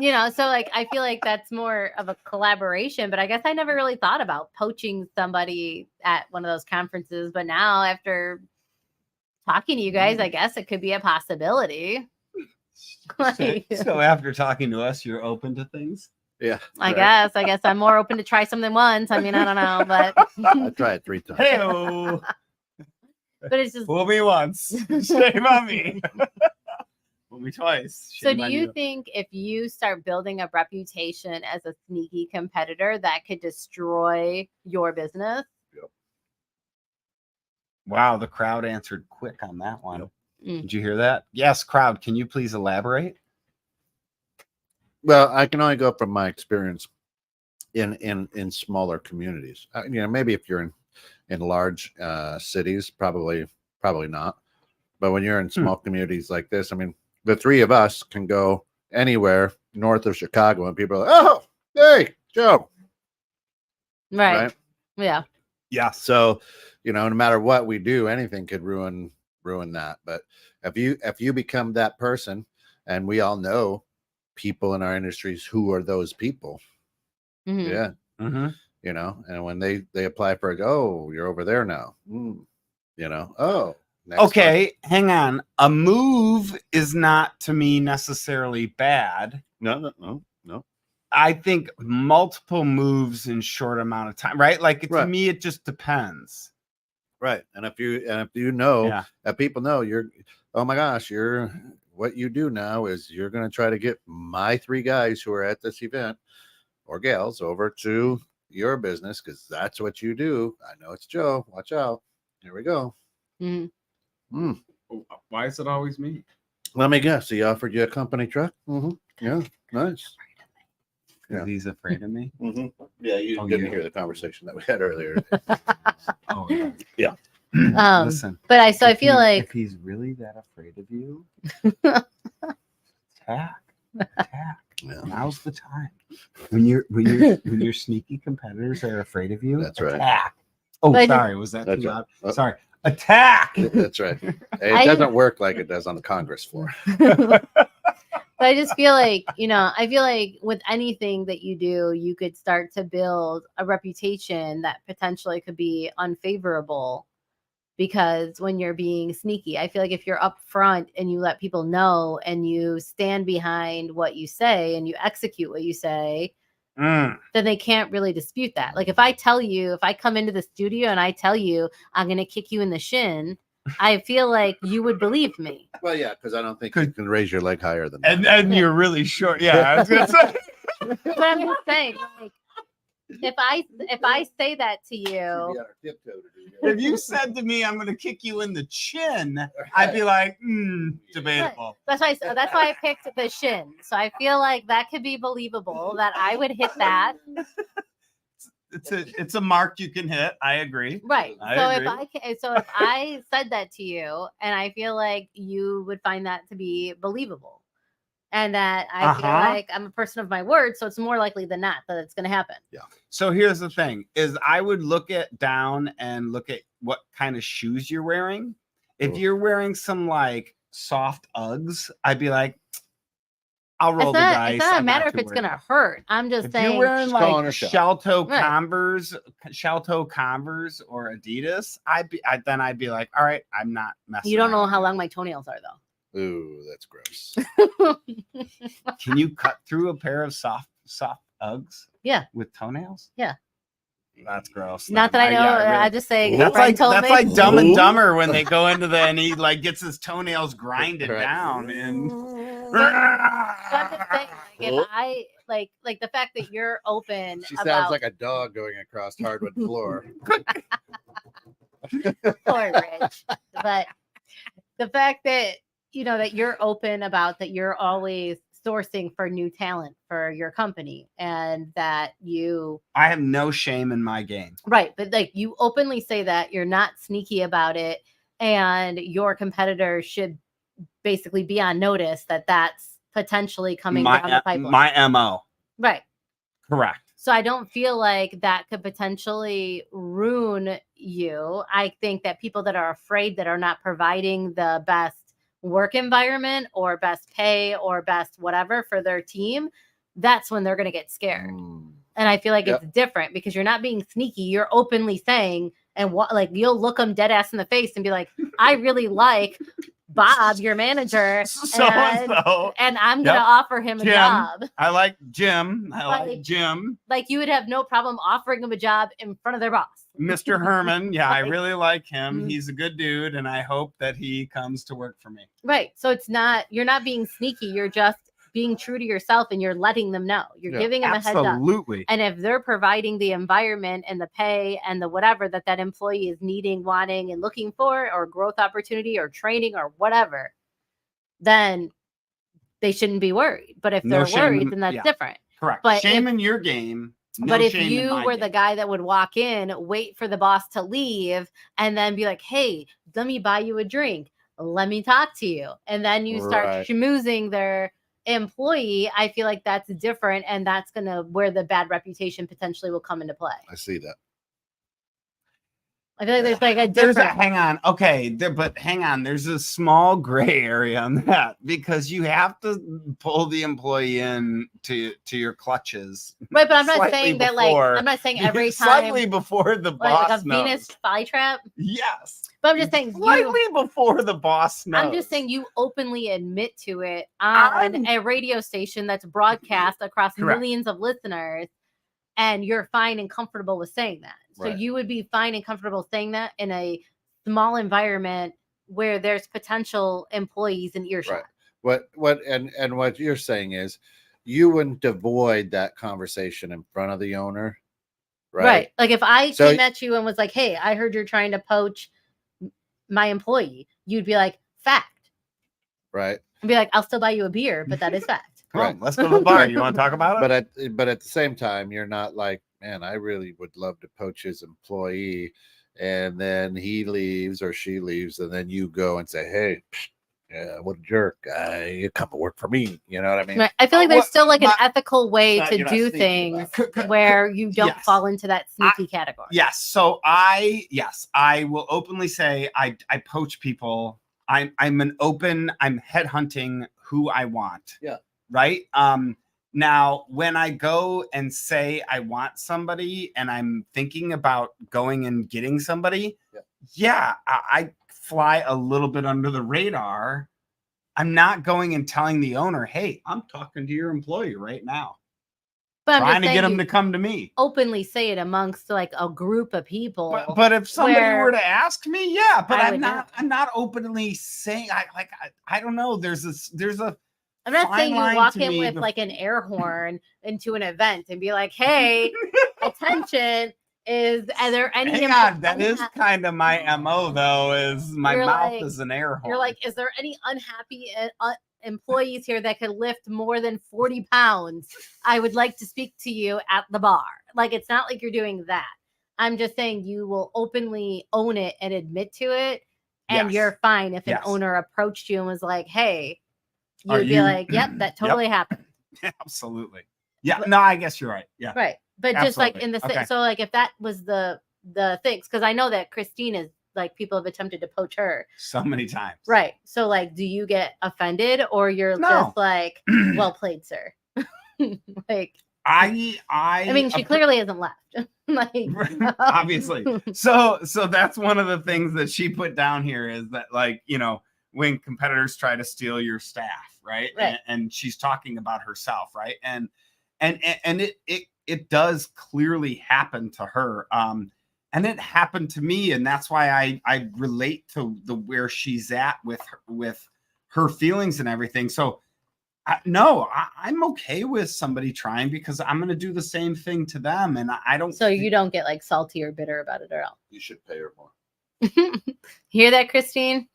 You know, so like I feel like that's more of a collaboration, but I guess I never really thought about poaching somebody at one of those conferences. But now after talking to you guys, I guess it could be a possibility. So after talking to us, you're open to things? Yeah. I guess I'm more open to try something once. I mean, I don't know, but I tried it 3 times. Hey-o. but it's just Fool me once. Shame on me. Fool me twice. so Shame do on you think if you start building a reputation as a sneaky competitor that could destroy your business? Wow, the crowd answered quick on that one. Mm. Did you hear that? Yes, crowd. Can you please elaborate? Well, I can only go from my experience in smaller communities. Maybe if you're in large cities, probably not. But when you're in small communities like this, I mean, the 3 of us can go anywhere north of Chicago, and people are like, "Oh, hey, Joe." Right. Yeah. Yeah. So, no matter what we do, anything could ruin that. But if you become that person, and we all know people in our industries who are those people, Mhm. yeah, and when they apply for it, oh, you're over there now, oh, next Okay, hang on. A move is not to me necessarily bad. No. I think multiple moves in short amount of time, right? Like to Right. me, it just depends. Right. And if you know, Yeah. that people know oh my gosh, what you do now is you're going to try to get my 3 guys who are at this event, or gals, over to your business, because that's what you do. I know it's Joe. Watch out. Here we go. Mhm. Why is it always me? Let me guess. He offered you a company truck? Mm-hmm. Yeah. Nice. Because he's afraid of me. Mm-hmm. Yeah, you Oh, didn't yeah. hear the conversation that we had earlier. Oh, Yeah. Listen. But I feel like if he's really that afraid of you, attack. Yeah. Now's the time. When your sneaky competitors are afraid of you, That's right. attack. Oh, But- sorry, was that That's too right. loud? Oh. Sorry. Attack. That's right. It doesn't work like it does on the Congress floor. But I just feel like, I feel like with anything that you do, you could start to build a reputation that potentially could be unfavorable, because when you're being sneaky, I feel like if you're upfront and you let people know and you stand behind what you say and you execute what you say, then they can't really dispute that. Like if I come into the studio and I tell you I'm going to kick you in the shin, I feel like you would believe me. Well, yeah, because I don't think you can raise your leg higher than that. And you're really short. Yeah, I was gonna say. But I'm just saying, like, if I say that to Should be you, on our tiptoe to do that. If you said to me, "I'm going to kick you in the chin," I'd be like, debatable. that's why I picked the shin. So I feel like that could be believable that I would hit that. It's a mark you can hit. I agree. Right. I So agree. if I said that to you, and I feel like you would find that to be believable, and that I feel like I'm a person of my word, so it's more likely than not that it's going to happen. Yeah. So here's the thing: is I would look down and look at what kind of shoes you're wearing. If you're wearing some like soft Uggs, I'd be like, I'll roll the dice. It's not a I'm matter not if too it's worried going to about it. hurt. I'm just If saying. you're wearing Just calling like her shot. Shalto Right. Converse or Adidas, I'd be like, all right, I'm not messing. You don't know around. how long my toenails are, though. Ooh, that's gross. Can you cut through a pair of soft Uggs? Yeah. With toenails? Yeah. That's gross. Not that I know. really- I just say. That's Brian told me. like Dumb and Ooh. Dumber when they go into and he like gets his toenails grinded Right. down and. So I'm just saying, like, if I like the fact that you're open She about sounds like a dog going across hardwood floor. poor Rich, but the fact that that you're open about that you're always sourcing for new talent for your company, and that I have no shame in my game. right, but like you openly say that you're not sneaky about it, and your competitors should basically be on notice that that's potentially coming down the pipeline. My MO. Right. Correct. So I don't feel like that could potentially ruin you. I think that people that are afraid, that are not providing the best work environment or best pay or best whatever for their team, that's when they're going to get scared. And I feel like it's different because you're not being sneaky. You're openly saying, and like you'll look them dead ass in the face and be like, I really like Bob, your manager, and I'm going to offer him a job. I like Jim. I like Jim. Like you would have no problem offering him a job in front of their boss. Mr. Herman. Yeah, I really like him. He's a good dude. And I hope that he comes to work for me. Right. So you're not being sneaky. You're just being true to yourself and you're letting them know. You're giving them a heads up. Absolutely. And if they're providing the environment and the pay and the whatever that employee is needing, wanting, and looking for, or growth opportunity or training or whatever, then they shouldn't be worried. But if they're worried, then that's different. Correct. But shame in your game. But if you were the guy that would walk in, wait for the boss to leave, and then be like, hey, let me buy you a drink. Let me talk to you. And then you start schmoozing their employee, I feel like that's different, and that's where the bad reputation potentially will come into play. I see that. I feel like there's like a different. Hang on, okay, but hang on. There's a small gray area on that because you have to pull the employee in to your clutches. Right, but I'm not saying that. Like, I'm not saying every time. Slightly before the boss like a knows. Venus flytrap. Yes. But I'm just saying, slightly before the boss knows. I'm just saying you openly admit to it on a radio station that's broadcast across millions of listeners, and you're fine and comfortable with saying that. So you would be fine and comfortable saying that in a small environment where there's potential employees in earshot. Right. What you're saying is you wouldn't avoid that conversation in front of the owner, right? Like if I came at you and was like, hey, I heard you're trying to poach my employee, you'd be like, fact. Right. And be like, I'll still buy you a beer, but that is fact. Come on, let's go to the bar. You want to talk about it? But at the same time, you're not like, man, I really would love to poach his employee, and then he leaves or she leaves, and then you go and say, hey, what a jerk. You come to work for me. You know what I mean? Right. I feel like there's still like an ethical way to do things where you don't fall into that sneaky category. Yes. So I will openly say I poach people. I'm headhunting who I want. Yeah. Right. Now, when I go and say I want somebody and I'm thinking about going and getting somebody, I fly a little bit under the radar. I'm not going and telling the owner, hey, I'm talking to your employee right now. But I'm trying to get them to come to me. Openly say it amongst like a group of people. But if somebody were to ask me, but I'm not openly saying I don't know. I'm not saying you walk in with like an air horn into an event and be like, hey, attention, are there any... Hang on, that is kind of my MO though, is my mouth is an air horn. You're like, is there any unhappy employees here that could lift more than 40 pounds? I would like to speak to you at the bar. Like, it's not like you're doing that. I'm just saying you will openly own it and admit to it. And you're fine if an owner approached you and was like, hey, you'd be like, yep, that totally happened. Absolutely. Yeah. No, I guess you're right. Yeah. Right. But just like in the so like if that was the things, because I know that Christine is like, people have attempted to poach her so many times. Right. So like, do you get offended or you're just like, well played, sir? Like, I mean, she clearly hasn't left. Like, obviously. So that's one of the things that she put down here is that, like, you know, when competitors try to steal your staff, right? And she's talking about herself, right? And it does clearly happen to her. And it happened to me, and that's why I relate to where she's at with her feelings and everything. So I'm okay with somebody trying, because I'm going to do the same thing to them, and I don't. So you don't get like salty or bitter about it at all. You should pay her more. Hear that, Christine?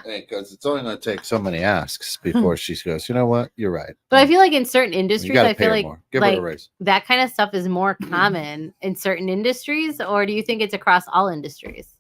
Because it's only going to take so many asks before she goes, you know what, you're right. But I feel like in certain industries, I feel like give her a raise. That kind of stuff is more common in certain industries, or do you think it's across all industries?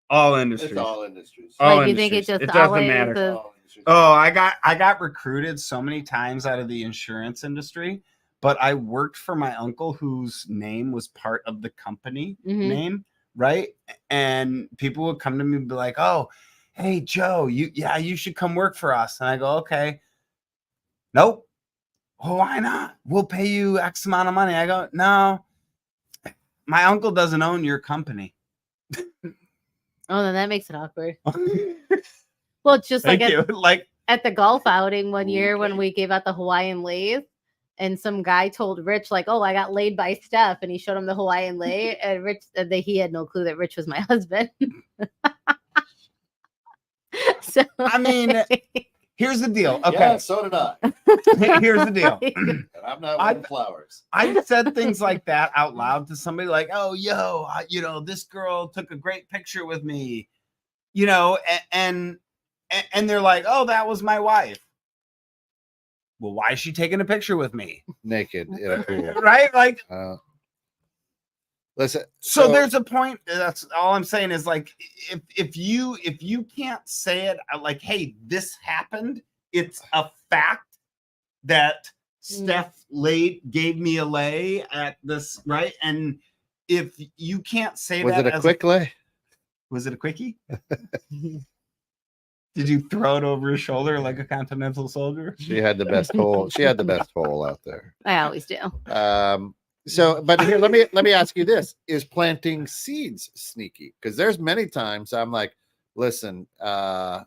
All industries. It's all industries. Like, you think it just doesn't matter. Oh, I got recruited so many times out of the insurance industry, but I worked for my uncle whose name was part of the company name, right? And people would come to me and be like, oh, hey, Joe, you should come work for us. And I go, okay. Nope. Oh, why not? We'll pay you X amount of money. I go, no, my uncle doesn't own your company. Oh, then that makes it awkward. Well, it's just like Thank you. Like, at the golf outing one year when we gave out the Hawaiian leis, and some guy told Rich, like, oh, I got laid by Steph, and he showed him the Hawaiian lei, and Rich said that he had no clue that Rich was my husband. So I mean, here's the deal. Okay. Yeah, so did I. Here's the deal. And I'm not wearing flowers. I said things like that out loud to somebody, like, oh, yo, this girl took a great picture with me, and they're like, oh, that was my wife. Well, why is she taking a picture with me? Naked in a pool. Right? Like, listen. so there's a point. That's all I'm saying is, like, if you can't say it like, hey, this happened, it's a fact that Steph gave me a lay at this, right? And if you can't say was that, it a quick lay? Was it a quickie? Did you throw it over his shoulder like a continental soldier? She had the best hole. She had the best hole out there. I always do. So, but here, let me ask you this: is planting seeds sneaky? Because there's many times I'm like, listen, no,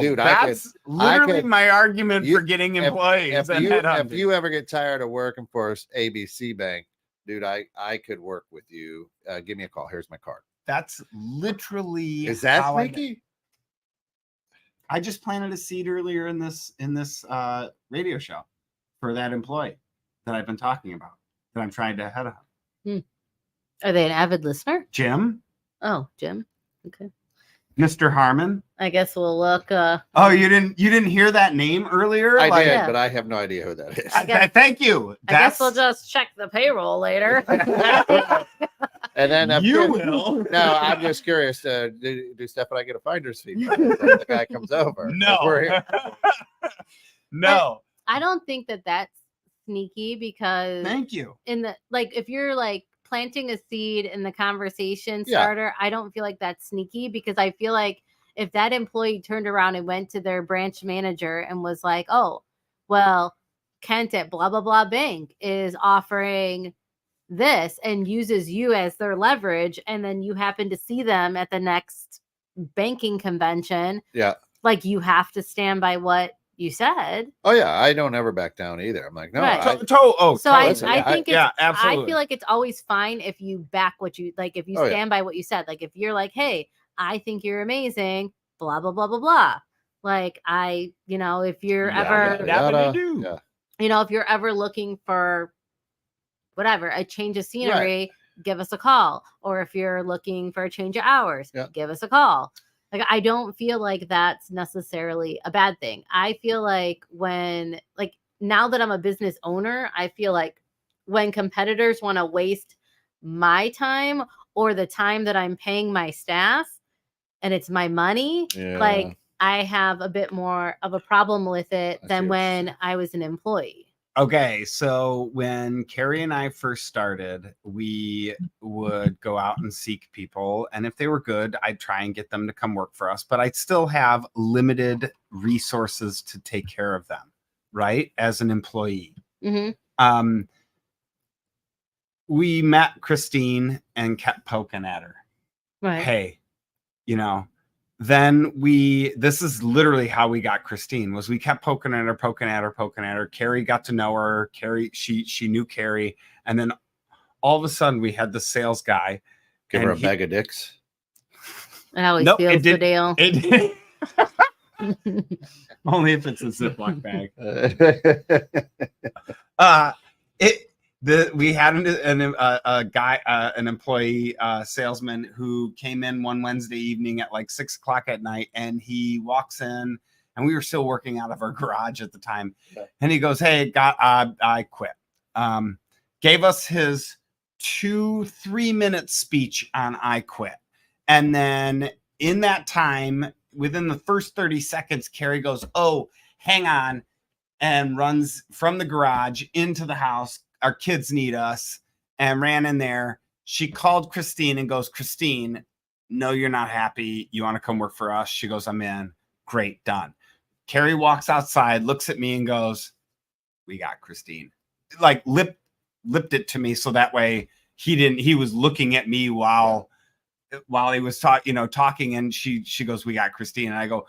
dude, that's literally my argument for getting employees. If you ever get tired of working for ABC Bank, dude, I could work with you. Give me a call. Here's my card. That's literally. Is that sneaky? I just planted a seed earlier in this radio show for that employee that I've been talking about, that I'm trying to head on. Are they an avid listener? Jim. Oh, Jim. Okay. Mr. Harmon. I guess we'll look. Oh, you didn't hear that name earlier? I did, but I have no idea who that is. Thank you. I guess we'll just check the payroll later. And then you will. No, I'm just curious. Do Steph and I get a finder's fee? The guy comes over. No. We're here. No. But I don't think that that's sneaky, because thank you. If you're like planting a seed in the conversation starter, I don't feel like that's sneaky, because I feel like if that employee turned around and went to their branch manager and was like, oh, well, Kent at blah, blah, blah bank is offering this, and uses you as their leverage, and then you happen to see them at the next banking convention. Yeah. Like, you have to stand by what you said. Oh yeah, I don't ever back down either. I'm like, no. Right. I think yeah, absolutely. I feel like it's always fine if you back what you like, if you stand by what you said. Like, if you're like, hey, I think you're amazing, blah, blah, blah, blah, blah. Like, if you're ever, if you're ever looking for whatever, a change of scenery, give us a call. Or if you're looking for a change of hours, give us a call. Like, I don't feel like that's necessarily a bad thing. I feel like now that I'm a business owner, I feel like when competitors want to waste my time or the time that I'm paying my staff, and it's my money, like, I have a bit more of a problem with it than when I was an employee. Okay, so when Carrie and I first started, we would go out and seek people, and if they were good, I'd try and get them to come work for us, but I'd still have limited resources to take care of them, right? As an employee. Mm-hmm. We met Christine and kept poking at her. Right. Hey, then this is literally how we got Christine, was we kept poking at her. Carrie got to know her. Carrie, she knew Carrie. And then all of a sudden we had the sales guy. Give her a bag of dicks. It always feels the deal. Only if it's a Ziploc bag. We had a guy, an employee, salesman who came in one Wednesday evening at like 6 o'clock at night, and he walks in, and we were still working out of our garage at the time. And he goes, hey, I quit. Gave us his 2-3 minute speech on I quit. And then in that time, within the first 30 seconds, Carrie goes, oh, hang on, and runs from the garage into the house. Our kids need us, and ran in there. She called Christine and goes, Christine, no, you're not happy. You want to come work for us? She goes, I'm in. Great, done. Carrie walks outside, looks at me and goes, we got Christine. Like lipped it to me so that way he was looking at me while he was talking, and she goes, we got Christine. And I go,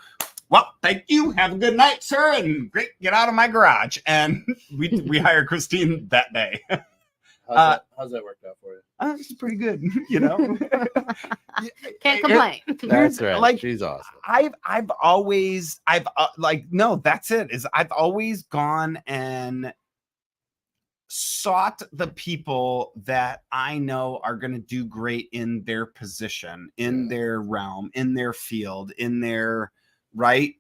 well, thank you. Have a good night, sir. And great, get out of my garage. And we hired Christine that day. How's that worked out for you? It's pretty good, Can't complain. That's right. Like, she's awesome. I've always no, that's it. Is I've always gone and sought the people that I know are going to do great in their position, in their realm, in their field, in their right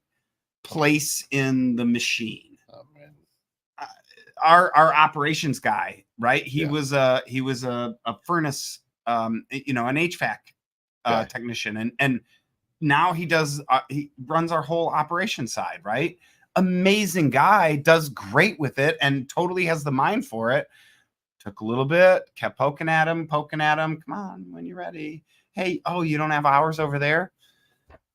place in the machine. Oh man. Our operations guy, right? He was a furnace, an HVAC technician, and now he runs our whole operation side, right? Amazing guy, does great with it, and totally has the mind for it. Took a little bit, kept poking at him. Come on, when you're ready. Hey, you don't have hours over there?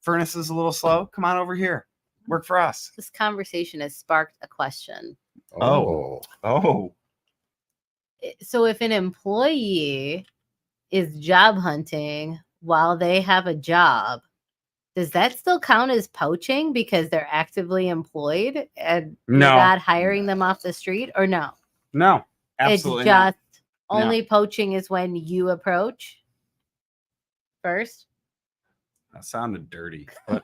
Furnace is a little slow. Come on over here. Work for us. This conversation has sparked a question. Oh. So if an employee is job hunting while they have a job, does that still count as poaching because they're actively employed and you're not hiring them off the street, or no? No, absolutely It's just only poaching is when you approach first. That sounded dirty. But,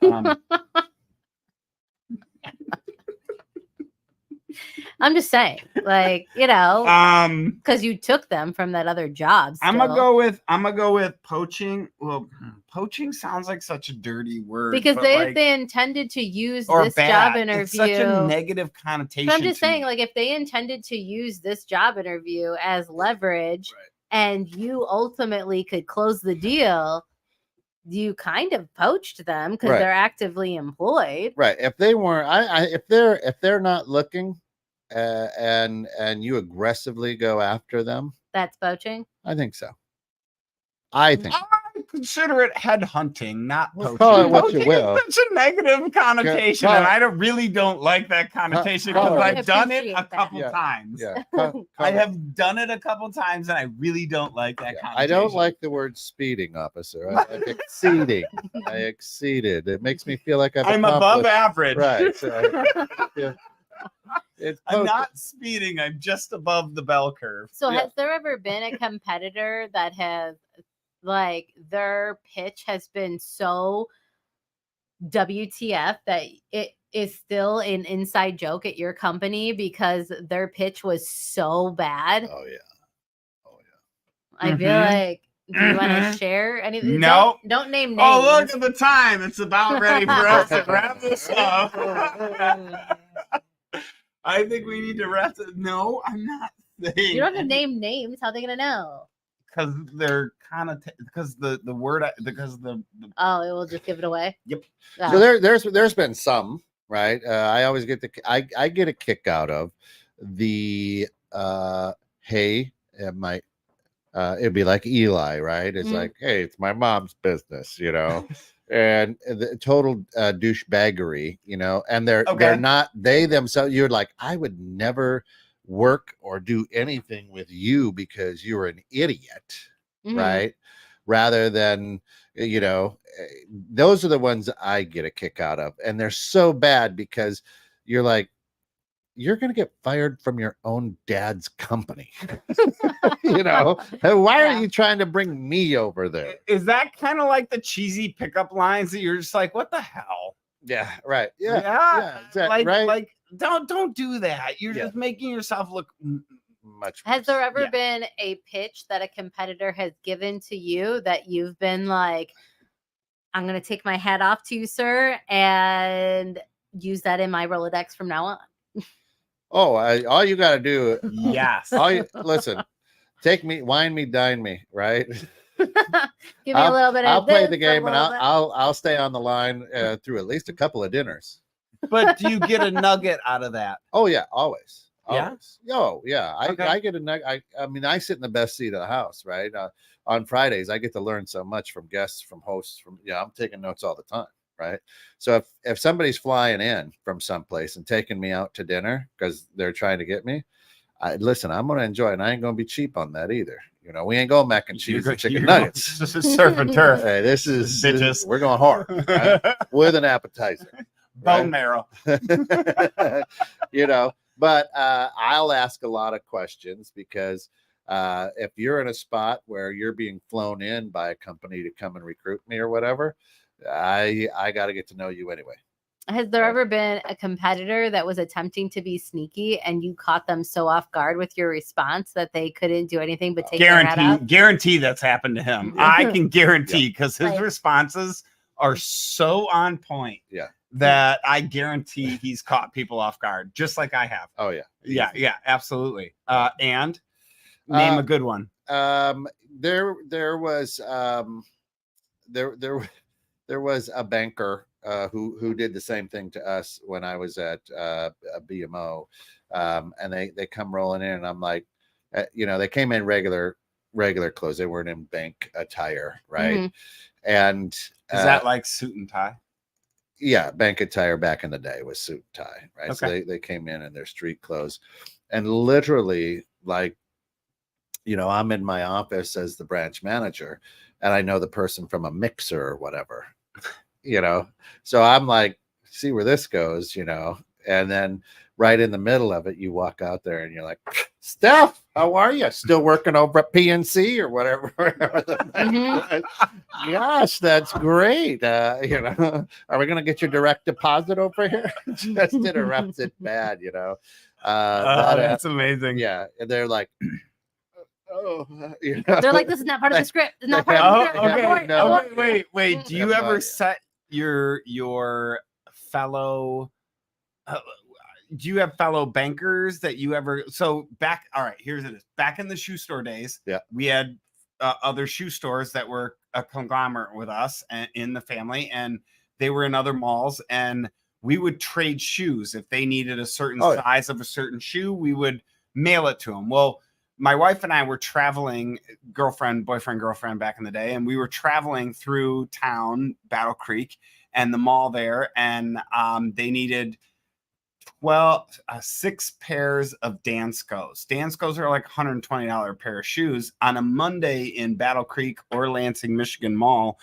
I'm just saying, like, because you took them from that other job. I'm gonna go with poaching. Well, poaching sounds like such a dirty word because they intended to use this job interview. It's such a negative connotation. So I'm just saying, like, if they intended to use this job interview as leverage, and you ultimately could close the deal, you kind of poached them because they're actively employed. Right. If they weren't, if they're not looking, and you aggressively go after them, that's poaching. I think so. I consider it headhunting, not poaching. Call it what you will. It's such a negative connotation, and I really don't like that connotation because I've done it a couple times. Yeah, I have done it a couple times, and I really don't like that connotation. I don't like the word speeding, officer. I like exceeding. I exceeded. It makes me feel like I'm above average. Right. So, yeah. I'm not speeding. I'm just above the bell curve. So has there ever been a competitor that has, like, their pitch has been so WTF that it is still an inside joke at your company because their pitch was so bad? Oh yeah. I feel like, do you want to share anything? No. Don't name names. Oh, look at the time. It's about ready for us to wrap this up. I think we need to wrap it. No, I'm not saying. You don't have to name names. How are they gonna know? Because they're kind of because the word because the oh, it will just give it away. Yep. Oh. So there's been some, right. I always get I get a kick out of the hey, it might it'd be like Eli, right? It's like, hey, it's my mom's business, and the total douchebaggery, and they're not, they themselves, you're like, I would never work or do anything with you because you're an idiot, right? Rather than, those are the ones I get a kick out of. And they're so bad because you're like, you're going to get fired from your own dad's company. Why are you trying to bring me over there? Is that kind of like the cheesy pickup lines that you're just like, what the hell? Yeah, right. Yeah. Exactly, right. Like, don't do that. You're just making yourself look much. Has there ever been a pitch that a competitor has given to you that you've been like, I'm going to take my hat off to you, sir, and use that in my Rolodex from now on? Oh, all you got to do. Yes. Listen, take me, wine me, dine me, right? Give me a little bit of I'll play the game and I'll stay on the line through at least a couple of dinners. But do you get a nugget out of that? Oh yeah, always. Yeah. Oh yeah. Okay. I get a nugget. I mean, I sit in the best seat of the house, right? On Fridays, I get to learn so much from guests, from hosts, I'm taking notes all the time. right? So if somebody's flying in from someplace and taking me out to dinner because they're trying to get me, listen, I'm going to enjoy it, and I ain't going to be cheap on that either. You know, we ain't going mac and cheese and chicken nuggets. This is surf and turf. Hey, this is Bitches. we're going hard, right? With an appetizer, Bone marrow. You know. But I'll ask a lot of questions because if you're in a spot where you're being flown in by a company to come and recruit me or whatever, I got to get to know you anyway. Has there ever been a competitor that was attempting to be sneaky and you caught them so off guard with your response that they couldn't do anything but take their hat off? Guarantee that's happened to him. I can guarantee because his Right. responses are so on point. Yeah. That I guarantee he's caught people off guard, just like I have. Oh yeah. Yeah, absolutely. And name a good one. There was a banker who did the same thing to us when I was at a BMO, and they come rolling in, and I'm like, they came in regular clothes. They weren't in bank attire, right? Mhm. And Is that like suit and tie? Yeah, bank attire back in the day was suit and tie, right? Okay. So they came in their street clothes, and literally, like, I'm in my office as the branch manager, and I know the person from a mixer or whatever, so I'm like, see where this goes, and then right in the middle of it, you walk out there and you're like, Steph, how are you? Still working over at PNC or whatever? Gosh, that's great. Are we going to get your direct deposit over here? Just interrupts it bad, That's amazing. Yeah. And they're like, oh, They're like, this is not part of the script. It's not part of the script. Okay. No. Wait. Do you ever set your fellow? Do you have fellow bankers that you ever? So back. All right. Here's it. Back in the shoe store days, yeah, we had other shoe stores that were a conglomerate with us and in the family, and they were in other malls, and we would trade shoes if they needed a certain size of a certain shoe. We would mail it to them. Well, my wife and I were traveling, boyfriend, girlfriend back in the day, and we were traveling through town, Battle Creek, and the mall there, and they needed 6 pairs of Danskos. Danskos are like $120 a pair of shoes. On a Monday in Battle Creek or Lansing, Michigan Mall,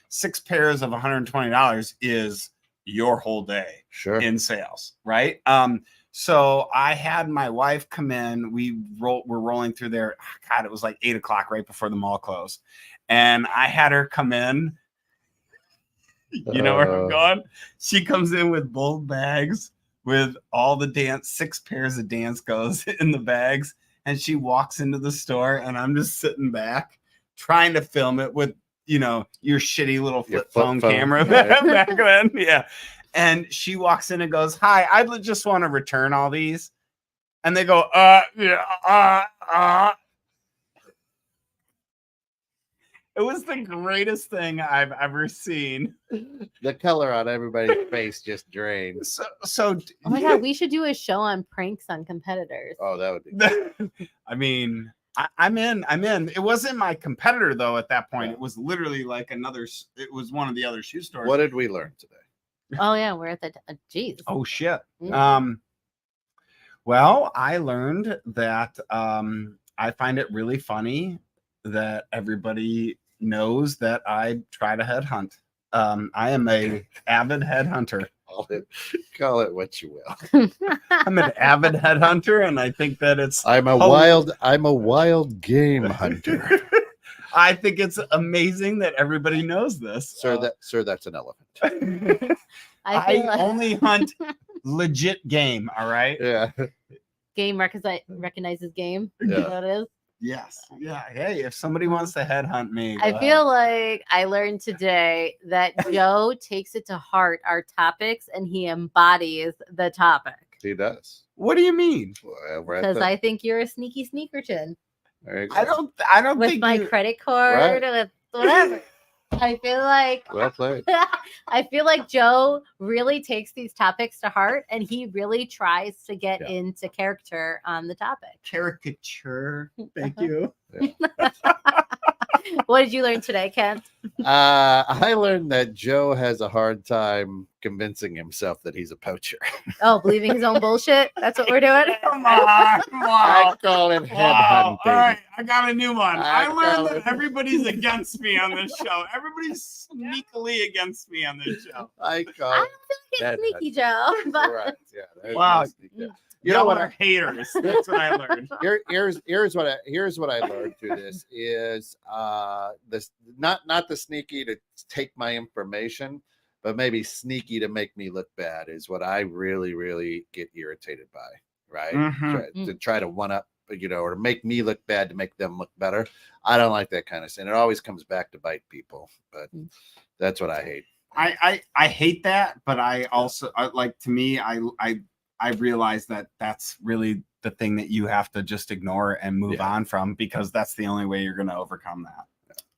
6 pairs of $120 is your whole day in sales, right? So I had my wife come in. We're rolling through there. God, it was like 8 o'clock right before the mall closed. And I had her come in. You know where I'm going? She comes in with both bags with all the 6 pairs of Danskos in the bags. And she walks into the store, and I'm just sitting back trying to film it with, your shitty little flip phone camera back then. Yeah. And she walks in and goes, hi, I just want to return all these. And they go, It was the greatest thing I've ever seen. The color on everybody's face just drained. So oh my God, we should do a show on pranks on competitors. Oh, that would be I mean, I'm in. It wasn't my competitor though at that point. Yeah. It was literally like it was one of the other shoe stores. What did we learn today? Oh yeah, we're at the geez. Oh shit. Mm-hmm. Well, I learned that I find it really funny that everybody knows that I try to headhunt. I am a avid headhunter. Call it what you will. I'm an avid headhunter, and I think that I'm a wild game hunter. I think it's amazing that everybody knows this. Sir, that's an elephant. I only hunt legit game, all right? Yeah. Game recognizes game. Yeah. Is that what it is? Yes. Yeah. Hey, if somebody wants to headhunt me, I feel like I learned today that Joe takes it to heart our topics and he embodies the topic. He does. What do you mean? Well, Because I think you're a sneaky sneakerton. I don't with think my credit card, with whatever. I feel like well played. I feel like Joe really takes these topics to heart, and he really tries to get into character on the topic. Caricature. Thank you. What did you learn today, Ken? I learned that Joe has a hard time convincing himself that he's a poacher. Oh, believing his own bullshit. That's what we're doing. Come on. I Wow. call it Wow. headhunting. All right, I got a new one. I I learned call that it- everybody's against me on this show. Everybody's sneakily against me on this show. I I call don't it. feel like That- it's sneaky, Joe. But Right. Yeah. there's Wow. no sneak there. You You know what? are haters. That's what I learned. Here's what I learned through this is this not the sneaky to take my information, but maybe sneaky to make me look bad is what I really get irritated by, right? Mhm. To try to one up, or to make me look bad to make them look better. I don't like that kind of thing. It always comes back to bite people, but that's what I hate. I hate that, but I also like, to me, I realize that that's really the thing that you have to just ignore and move Yeah. on from, because that's the only way you're going to overcome that.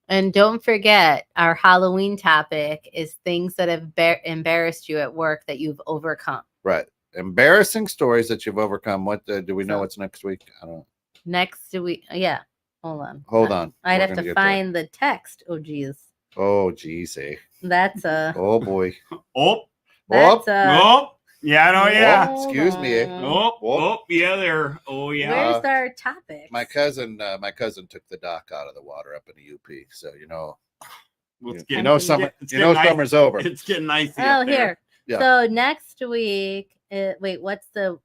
And don't forget, our Halloween topic is things that have embarrassed you at work that you've overcome. Right. Embarrassing stories that you've overcome. What do we know? So- What's next week? I don't know. Next week, yeah. Hold on. Hold on. I'd We're have gonna to get there. find the text. Oh, geez. Oh, geez. Eh. That's a. Oh, boy. Oh, That's Oh, a. oh, yeah, no, yeah. Oh, excuse me, eh. Oh, Oh. yeah, there. Oh, yeah. Where's our topic? My cousin took the dock out of the water up in the UP. So Well, it's you getting- know it's summer. getting You know nice. summer's over. It's getting nice. Oh, here. Yeah. So next week, wait, what's the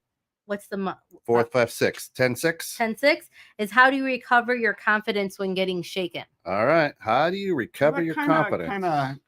4th, 5th, 6th, 10, 6. 10-6 is how do you recover your confidence when getting shaken? All right. How do you recover your confidence?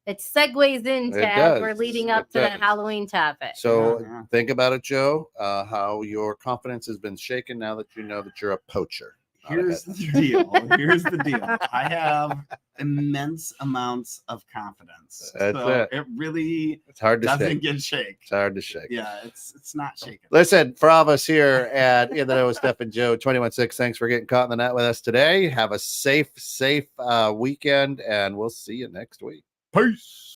It segues into It as we're does. leading up It to the does. Halloween topic. So Yeah. think about it, Joe. How your confidence has been shaken now that you know that you're a poacher. not a Here's head- the deal. Here's the deal. I have immense amounts of confidence. That's so it. it really It's hard to doesn't shake. get shake. It's hard to shake. Yeah, it's not shaking. Listen, for all of us here at In the Know with Steph and Joe 21-6, thanks for getting caught in the net with us today. Have a safe weekend, and we'll see you next week. Peace.